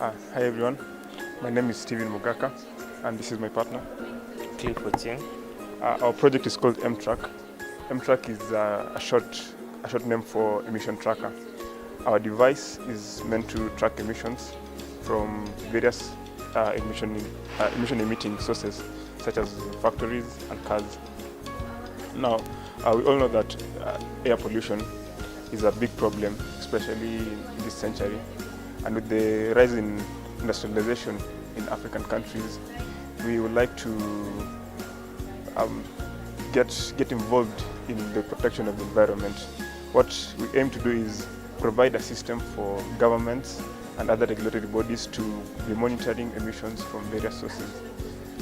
Hi everyone, my name is Steven Mugaka and this is my partner. Cliff Ocheng. Our project is called Emtrack. Emtrack is a short name for emission tracker. Our device is meant to track emissions from various emission emitting sources such as factories and cars. Now, we all know that air pollution is a big problem, especially in this century. And with the rise in industrialization in African countries, we would like to get involved in the protection of the environment. What we aim to do is provide a system for governments and other regulatory bodies to be monitoring emissions from various sources,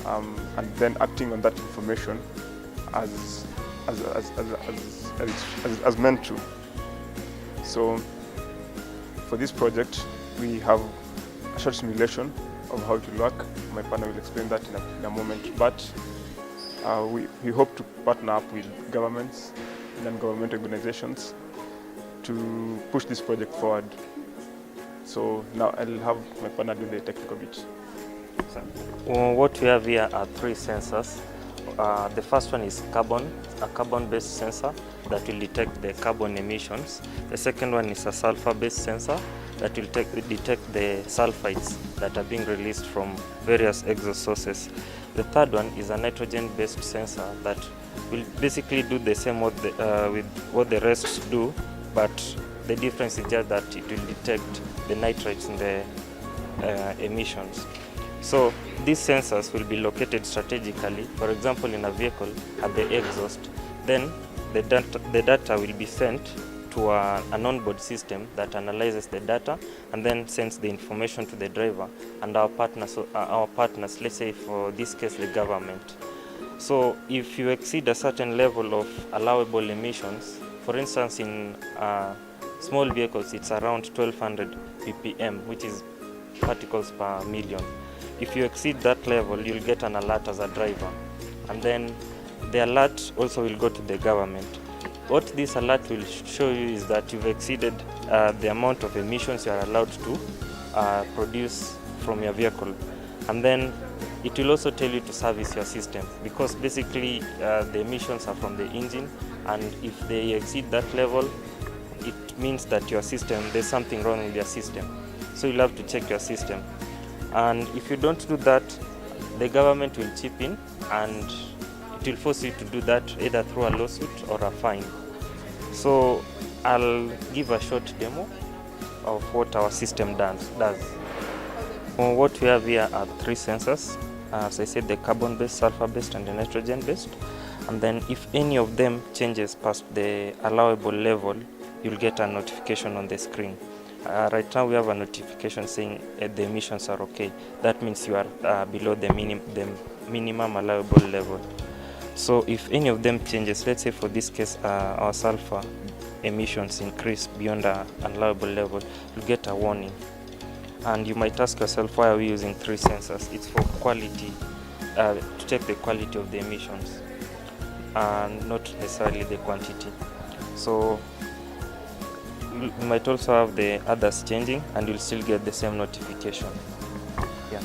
and then acting on that information as meant to. So, for this project, we have a short simulation of how it will work. My partner will explain that in a moment. But we hope to partner up with governments and non-government organizations to push this project forward. So now I'll have my partner do the technical bit. What we have here are three sensors. The first one is a carbon-based sensor that will detect the carbon emissions. The second one is a sulfur-based sensor that will detect the sulfides that are being released from various exhaust sources. The third one is a nitrogen-based sensor that will basically do the same with what the rest do, but the difference is just that it will detect the nitrates in the emissions. So these sensors will be located strategically, for example in a vehicle at the exhaust. Then the data will be sent to an onboard system that analyzes the data and then sends the information to the driver and our partners, let's say for this case the government. So if you exceed a certain level of allowable emissions, for instance in small vehicles it's around 1200 ppm, which is particles per million. If you exceed that level, you'll get an alert as a driver, and then the alert also will go to the government. What this alert will show you is that you've exceeded the amount of emissions you are allowed to produce from your vehicle, and then it will also tell you to service your system, because basically the emissions are from the engine, and if they exceed that level, it means that your system, there's something wrong with your system. So you'll have to check your system. And if you don't do that, the government will chip in and it will force you to do that either through a lawsuit or a fine. So I'll give a short demo of what our system does. What we have here are three sensors. As I said, the carbon-based, sulfur-based and the nitrogen-based. And then if any of them changes past the allowable level, you'll get a notification on the screen. Right now we have a notification saying the emissions are okay. That means you are below the minimum allowable level. So if any of them changes, let's say for this case our sulfur emissions increase beyond an allowable level, you'll get a warning. And you might ask yourself, why are we using three sensors? It's for quality, to check the quality of the emissions and not necessarily the quantity. So you might also have the others changing and you'll still get the same notification. Yeah.